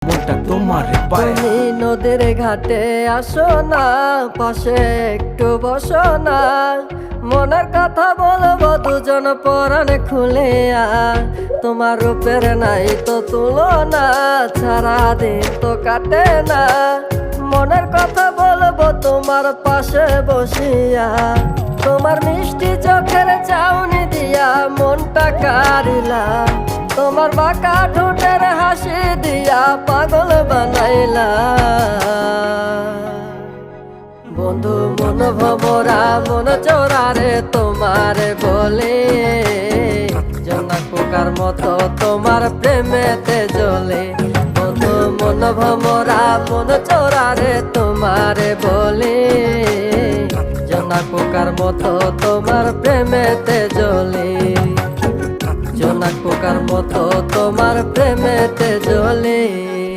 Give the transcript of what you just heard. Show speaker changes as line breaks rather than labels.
মনটা তোমার পায়ে।
তুমি নদীর ঘাটে আসো না, পাশে একটু বসো না, মনের কথা বলবো দুজন পরাণ খুলে। তোমার রূপের নাই তো তুলনা, সারা দিন তো কাটে না, মনের কথা বলবো তোমার পাশে বসিয়া। তোমার মিষ্টি চোখের চাউনি দিয়া মনটা কারিলা, তোমার বাঁকা ঠোঁটের হাসি দিয়া পাগল বানাইলা। বন্ধু মন ভমরা মন চোরারে তোমার বলে, জোনাক পোকার মতো তোমার প্রেমেতে জ্বলে। বন্ধু মন ভমরা মন চোরারে তোমার বলে, জোনাক পোকার মতো তোমার প্রেমেতে জ্বলে। জোনাক পোকার মতো তোমার প্রেমেতে জ্বলে।